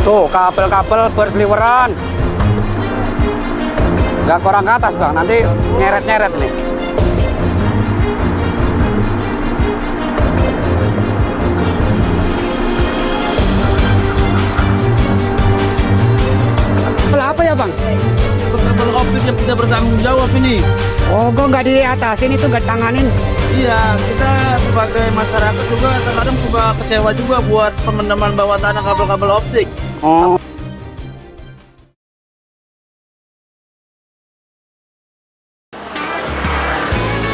Tuh, kabel-kabel berseliweran. Nggak kurang ke atas, Bang. Nanti nyeret-nyeret nih. Apa ya, Bang? Kabel optik yang tidak bertanggung jawab ini. Oh, kok nggak di atasin itu, nggak tanganin? Iya, kita sebagai masyarakat juga terkadang suka kecewa juga buat pemendaman bawah tanah kabel-kabel optik. Oh.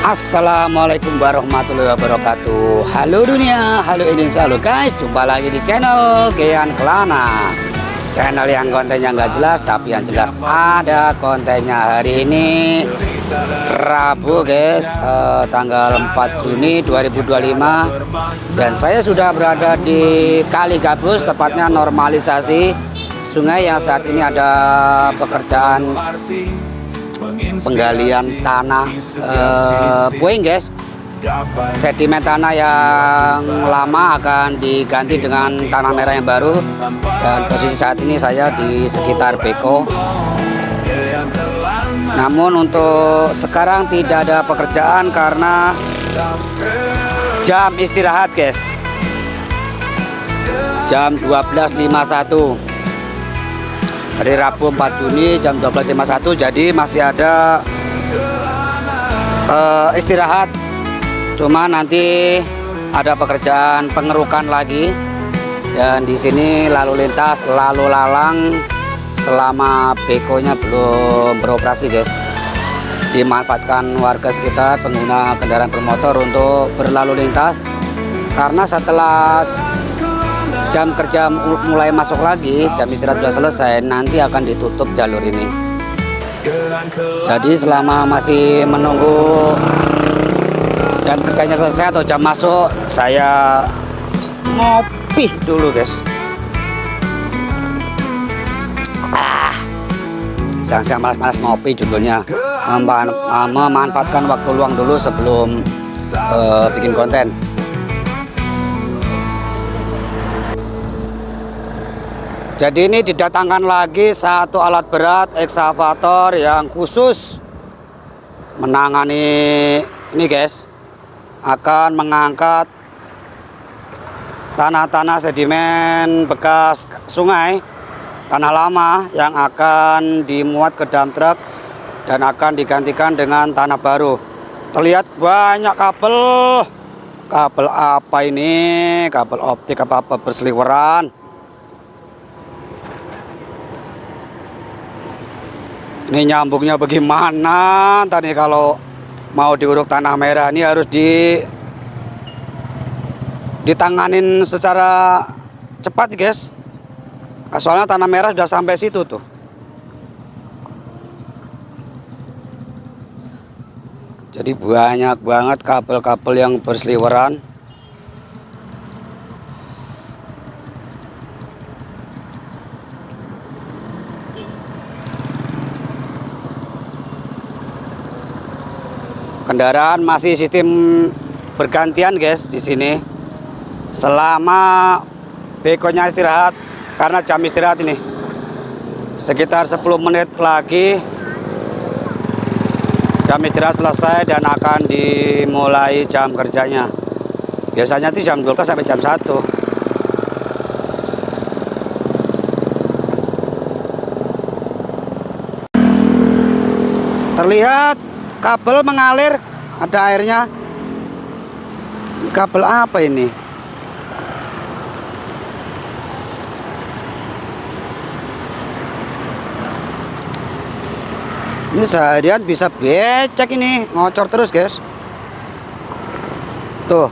Assalamualaikum warahmatullahi wabarakatuh. Halo dunia, halo Indonesia, halo guys. Jumpa lagi di channel Kean Kelana. Channel yang kontennya nggak jelas tapi yang jelas ada kontennya. Hari ini Rabu guys, tanggal 4 Juni 2025. Dan saya sudah berada di Kali Gabus, tepatnya normalisasi sungai yang saat ini ada pekerjaan penggalian tanah puing guys. Sedimen tanah yang lama akan diganti dengan tanah merah yang baru. Dan posisi saat ini saya di sekitar beko. Namun untuk sekarang tidak ada pekerjaan karena jam istirahat guys, jam 12.51 hari Rabu 4 Juni jam 12.51. Jadi masih ada istirahat. Cuma nanti ada pekerjaan pengerukan lagi. Dan di sini lalu lintas, lalu lalang selama bekonya belum beroperasi guys. Dimanfaatkan warga sekitar, pengguna kendaraan bermotor untuk berlalu lintas. Karena setelah jam kerja mulai masuk lagi, jam istirahat sudah selesai, nanti akan ditutup jalur ini. Jadi selama masih menunggu jam kerjanya selesai atau jam masuk, saya ngopi dulu guys. Siang-siang malas-malas ngopi judulnya. Memanfaatkan waktu luang dulu sebelum bikin konten. Jadi ini didatangkan lagi satu alat berat ekskavator yang khusus menangani ini guys. Akan mengangkat tanah-tanah sedimen bekas sungai, tanah lama yang akan dimuat ke dump truck dan akan digantikan dengan tanah baru. Terlihat banyak kabel. Kabel apa ini? Kabel optik apa berseliweran. Ini nyambungnya bagaimana tadi kalau mau diuruk tanah merah? Ini harus ditanganin secara cepat guys. Soalnya tanah merah sudah sampai situ tuh. Jadi banyak banget kabel-kabel yang berseliweran. Kendaraan masih sistem bergantian guys di sini. Selama bekonya istirahat, karena jam istirahat ini sekitar 10 menit lagi jam istirahat selesai dan akan dimulai jam kerjanya. Biasanya itu jam 12 sampai jam 1. Terlihat kabel mengalir, ada airnya. Kabel apa ini? Ini seharian bisa becek ini, ngocor terus guys. Tuh.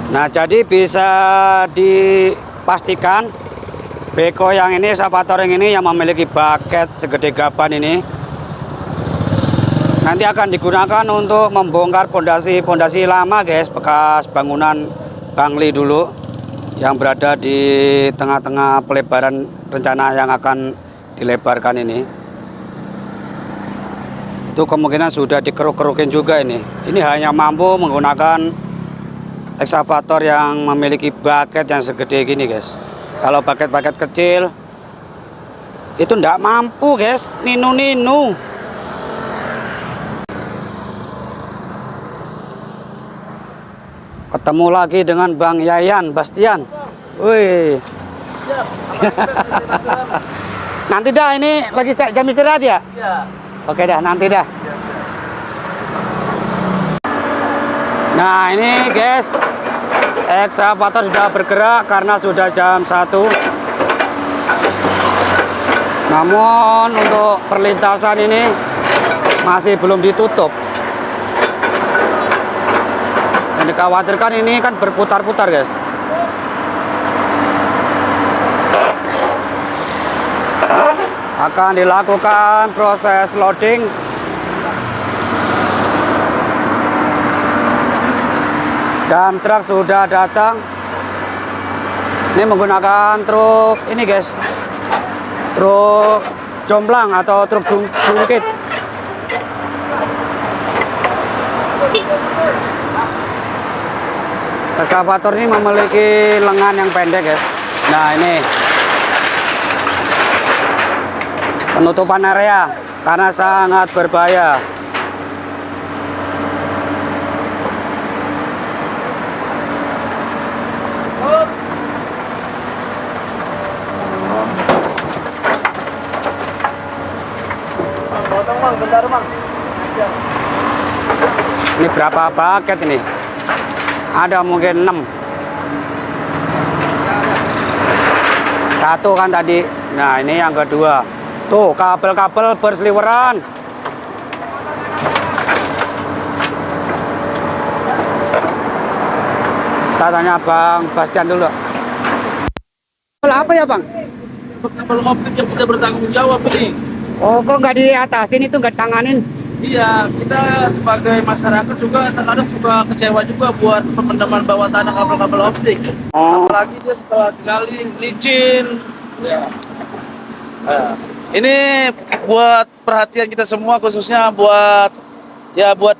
Nah, jadi bisa dipastikan beko yang ini, ekskavator yang ini yang memiliki baket segede gaban ini nanti akan digunakan untuk membongkar pondasi lama guys, bekas bangunan Bangli dulu yang berada di tengah-tengah pelebaran rencana yang akan dilebarkan ini. Itu kemungkinan sudah dikeruk-kerukin juga ini. Ini hanya mampu menggunakan ekskavator yang memiliki bucket yang segede gini guys. Kalau bucket-bucket kecil itu ndak mampu guys, ninu-ninu. Ketemu lagi dengan Bang Yayan Bastian. Wih. Nanti dah, ini lagi jam istirahat ya? Iya. Oke dah, nanti dah. Nah ini guys, ekskavator sudah bergerak karena sudah jam 1. Namun untuk perlintasan ini masih belum ditutup. Yang dikhawatirkan ini kan berputar-putar guys. Akan dilakukan proses loading. Dump truck sudah datang. Ini menggunakan truk ini guys, truk jomplang atau truk jungkit. Ekskavator ini memiliki lengan yang pendek guys. Nah ini penutupan area karena sangat berbahaya. Bentar, Bang. Ini berapa paket ini? Ada mungkin 6. Satu kan tadi. Nah ini yang kedua. Tuh kabel-kabel berseliweran. Kita tanya Bang Bastian dulu. Kabel apa ya Bang? Kabel optik yang tidak bertanggung jawab ini. Oh kok nggak diatasin itu, nggak tanganin? Iya, kita sebagai masyarakat juga terkadang suka kecewa juga buat pemendaman bawah tanah kabel-kabel optik. Oh. Apalagi dia setelah gali licin. Ya. Nah, ini buat perhatian kita semua, khususnya buat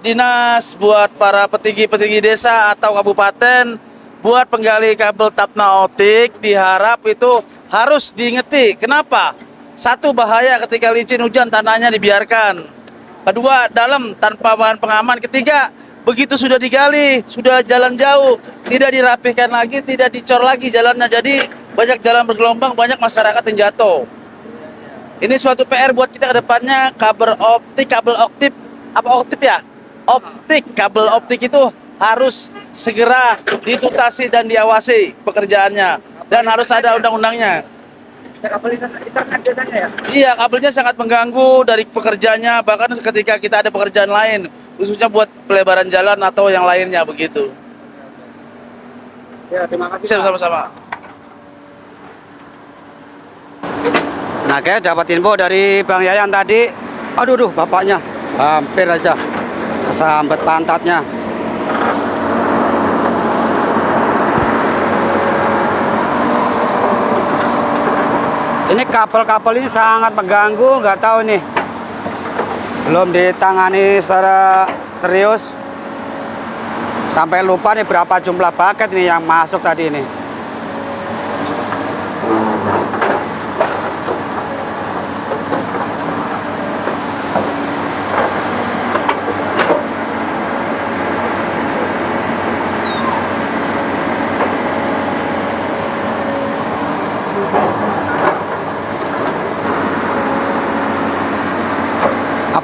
dinas, buat para petinggi-petinggi desa atau kabupaten, buat penggali kabel tapna optik diharap itu harus diingeti. Kenapa? Satu, bahaya ketika licin hujan tanahnya dibiarkan. Kedua, dalam tanpa bahan pengaman. Ketiga, begitu sudah digali, sudah jalan jauh, tidak dirapihkan lagi, tidak dicor lagi jalannya. Jadi banyak jalan bergelombang, banyak masyarakat yang jatuh. Ini suatu PR buat kita ke depannya. Kabel optik ya? Optik, kabel optik itu harus segera dituntaskan dan diawasi pekerjaannya. Dan harus ada undang-undangnya. Kabel internet biasanya ya? Iya, kabelnya sangat mengganggu dari pekerjaannya, bahkan ketika kita ada pekerjaan lain, khususnya buat pelebaran jalan atau yang lainnya begitu. Ya, terima kasih. Siap, sama-sama. Nah, kayak dapat info dari Bang Yayan tadi. Aduh, bapaknya hampir aja kesambet pantatnya. Ini kabel-kabel ini sangat mengganggu, nggak tahu nih. Belum ditangani secara serius. Sampai lupa nih berapa jumlah paket nih yang masuk tadi ini.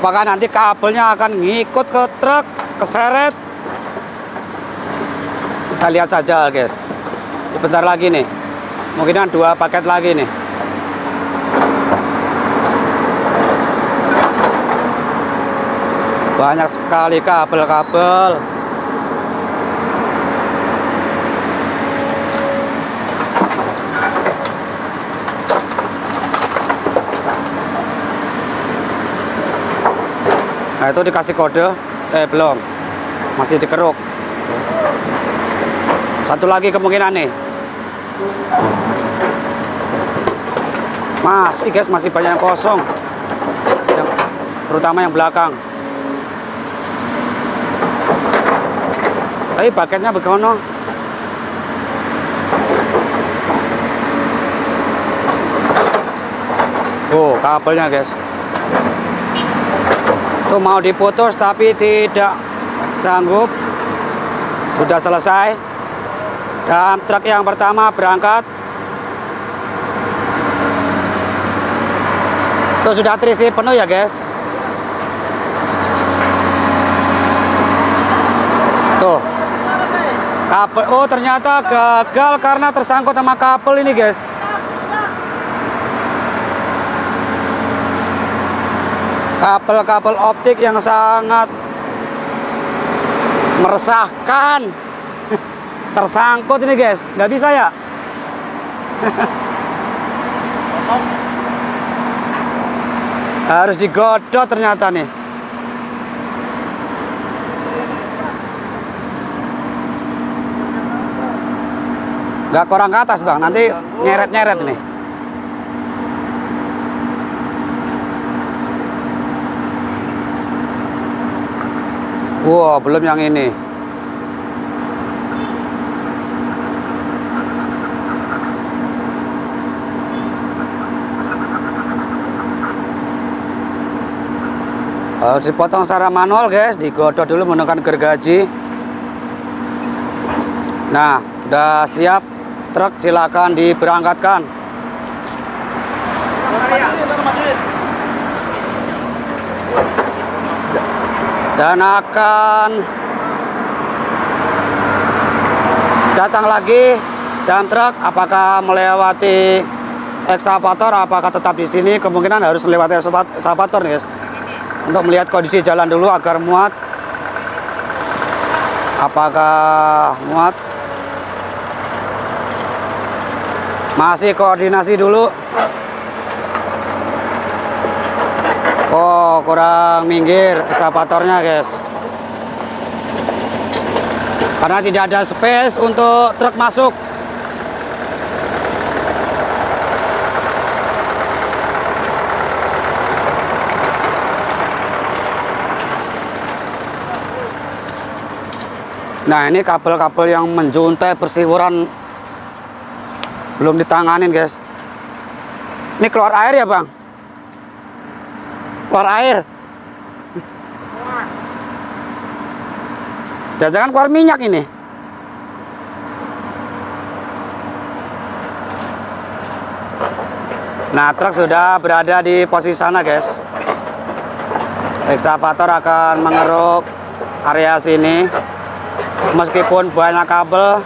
Apakah nanti kabelnya akan ngikut ke truk, keseret? Kita lihat saja guys. Bentar lagi nih, mungkinan 2 paket lagi nih. Banyak sekali kabel-kabel. Nah itu dikasih kode, belum, masih dikeruk. Satu lagi kemungkinan nih. Masih guys, masih banyak yang kosong, terutama yang belakang. Tapi baketnya begono. Oh, kabelnya guys. Tuh mau diputus tapi tidak sanggup. Sudah selesai. Dan truk yang pertama berangkat. Tuh sudah terisi penuh ya guys. Tuh. Kabel, oh ternyata gagal karena tersangkut sama kabel ini guys. Kabel-kabel optik yang sangat meresahkan. Tersangkut ini guys, nggak bisa ya. Harus digodot ternyata nih. Nggak kurang ke atas bang, nanti nyeret-nyeret nih. Wow, belum yang ini. Harus dipotong secara manual guys, digodot dulu menggunakan gergaji. Nah, udah siap truk, silakan diberangkatkan. Dan akan datang lagi dump truk, apakah melewati ekskavator, apakah tetap di sini, kemungkinan harus melewati ekskavator guys, untuk melihat kondisi jalan dulu agar muat. Apakah muat? Masih koordinasi dulu. Oh, kurang minggir ekskavatornya guys, karena tidak ada space untuk truk masuk. Nah, ini kabel-kabel yang menjuntai berseliweran belum ditanganin guys. Ini keluar air ya bang? Keluar air. Jangan-jangan keluar minyak ini. Nah, truk sudah berada di posisi sana guys. Ekskavator akan mengeruk area sini. Meskipun banyak kabel,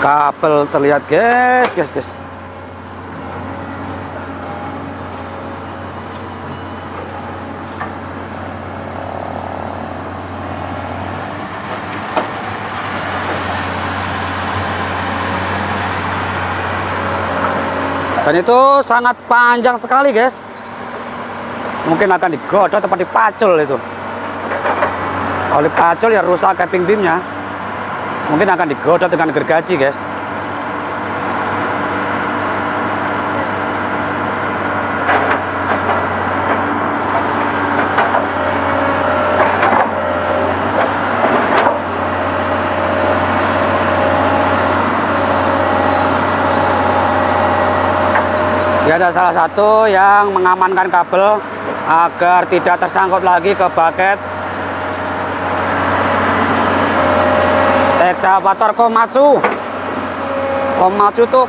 kabel terlihat guys. Dan itu sangat panjang sekali guys. Mungkin akan digodot atau dipacul itu. Kalau dipacul ya rusak capping beamnya. Mungkin akan digodot dengan gergaji guys. Ya, ada salah satu yang mengamankan kabel agar tidak tersangkut lagi ke baket ekskavator Komatsu. Komatsu tuh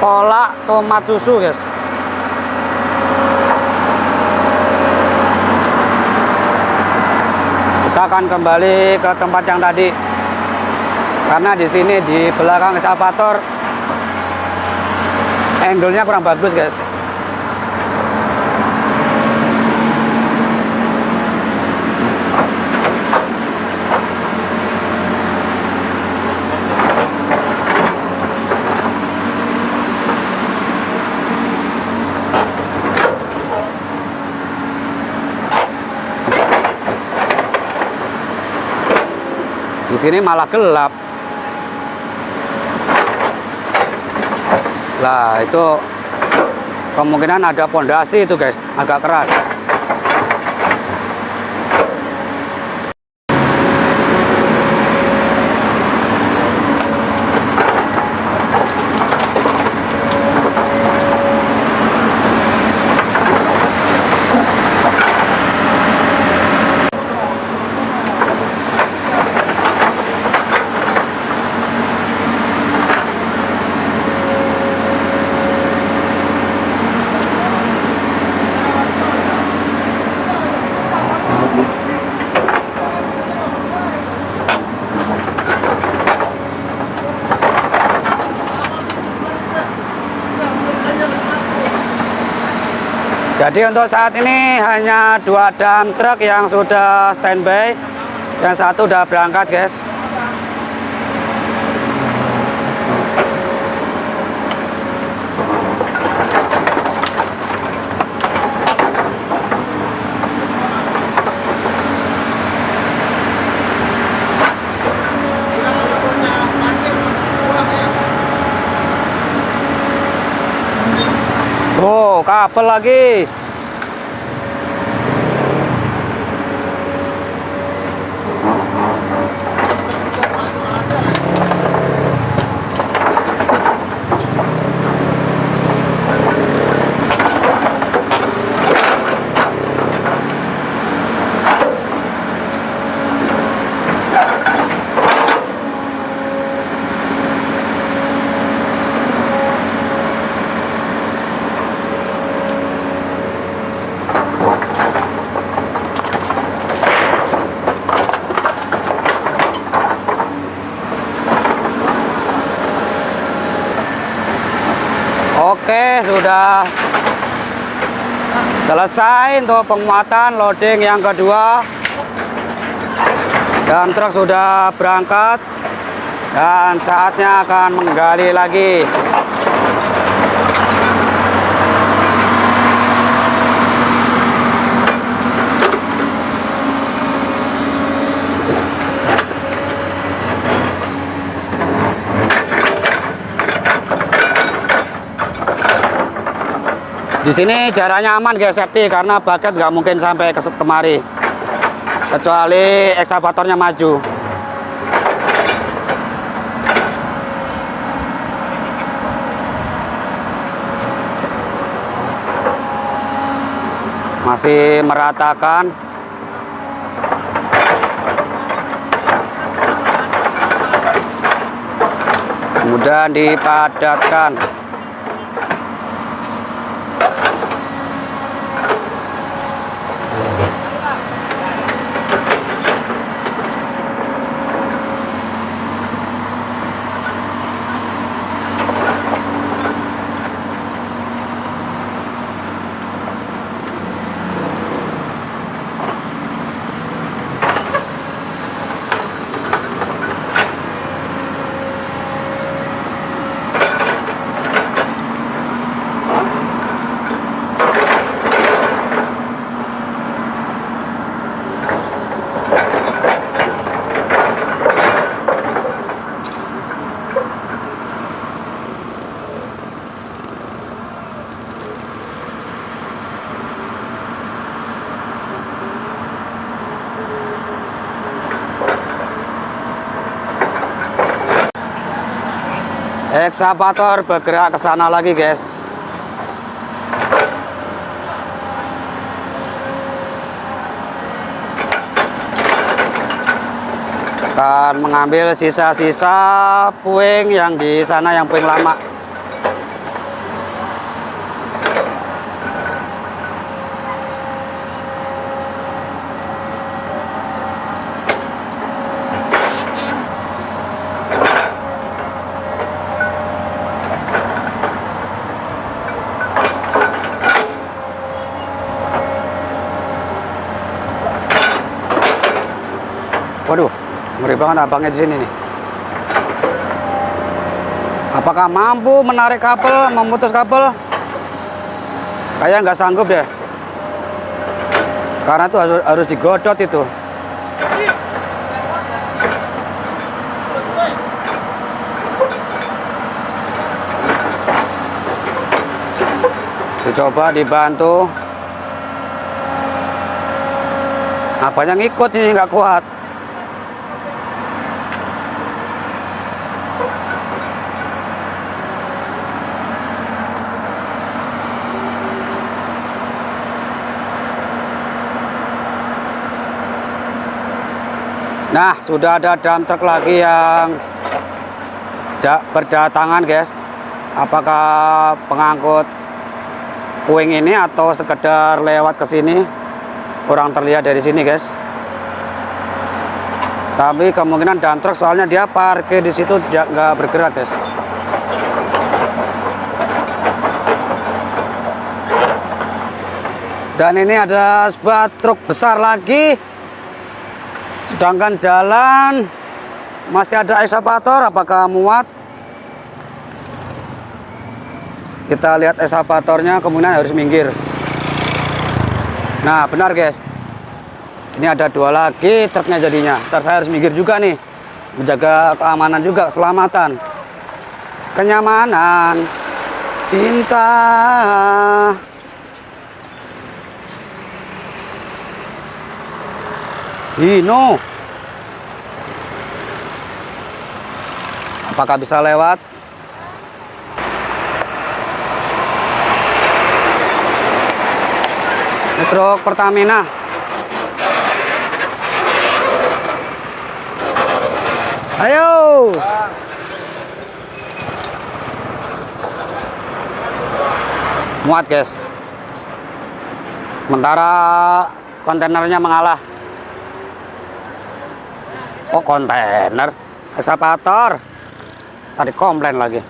pola tomat susu guys. Kita akan kembali ke tempat yang tadi, karena di sini di belakang ekskavator angle-nya kurang bagus guys. Di sini malah gelap. Lah itu kemungkinan ada pondasi itu guys, agak keras. Jadi untuk saat ini hanya 2 dam truk yang sudah standby, yang satu udah berangkat guys. Oh, kabel lagi. Oke, sudah selesai untuk penguatan loading yang kedua. Dan truk sudah berangkat dan saatnya akan menggali lagi. Di sini jaraknya aman guys, safety, karena bucket nggak mungkin sampai kemari kecuali ekskavatornya maju. Masih meratakan. Kemudian dipadatkan. Ekskavator bergerak ke sana lagi guys. Akan mengambil sisa-sisa puing yang di sana, yang puing lama. Waduh, ngeri banget abangnya di sini nih. Apakah mampu menarik kabel, memutus kabel? Kayak nggak sanggup deh. Karena itu harus digodot itu. Dicoba dibantu. Apanya ngikut ini nggak kuat. Nah, sudah ada dump truck lagi yang berdatangan, guys. Apakah pengangkut puing ini atau sekedar lewat ke sini? Kurang terlihat dari sini, guys. Tapi kemungkinan dump truck, soalnya dia parkir di situ nggak bergerak, guys. Dan ini ada sebuah truk besar lagi. Sedangkan jalan masih ada ekskavator, apakah muat? Kita lihat ekskavatornya, kemungkinan harus minggir. Nah, benar, guys. Ini ada 2 lagi truknya jadinya. Ntar saya harus minggir juga nih, menjaga keamanan juga, keselamatan, kenyamanan, cinta. Hino, apakah bisa lewat? Ini truk Pertamina. Ayo. Muat, guys. Sementara kontainernya mengalah. Oh, kontainer, ekskavator. Tadi komplain lagi.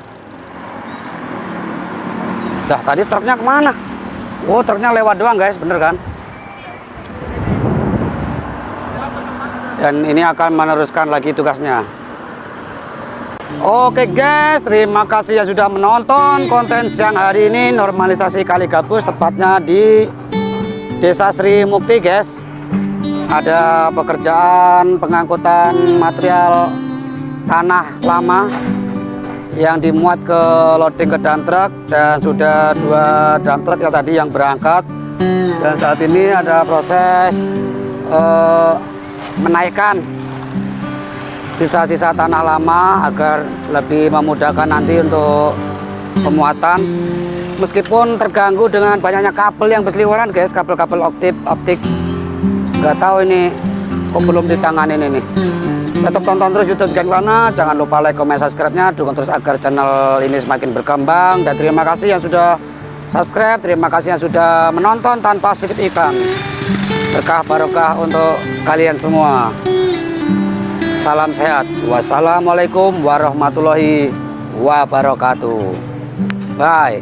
Dah, tadi truknya kemana? Oh, truknya lewat doang, guys, bener kan? Dan ini akan meneruskan lagi tugasnya. Oke, guys, terima kasih yang sudah menonton konten siang hari ini, normalisasi Kali Gabus, tepatnya di Desa Sri Mukti, guys. Ada pekerjaan pengangkutan material tanah lama yang dimuat ke loading ke dump truck, dan sudah 2 dump truck yang tadi yang berangkat, dan saat ini ada proses menaikkan sisa-sisa tanah lama agar lebih memudahkan nanti untuk pemuatan, meskipun terganggu dengan banyaknya kabel yang berseliweran, guys, kabel-kabel optik. Nggak tahu ini kok belum ditanganin ini. Tetap tonton terus YouTube Gengklana, jangan lupa like, comment, subscribe-nya, dukung terus agar channel ini semakin berkembang. Dan terima kasih yang sudah subscribe, terima kasih yang sudah menonton tanpa sedikit iklan. Berkah barokah untuk kalian semua. Salam sehat. Wassalamualaikum warahmatullahi wabarakatuh. Bye.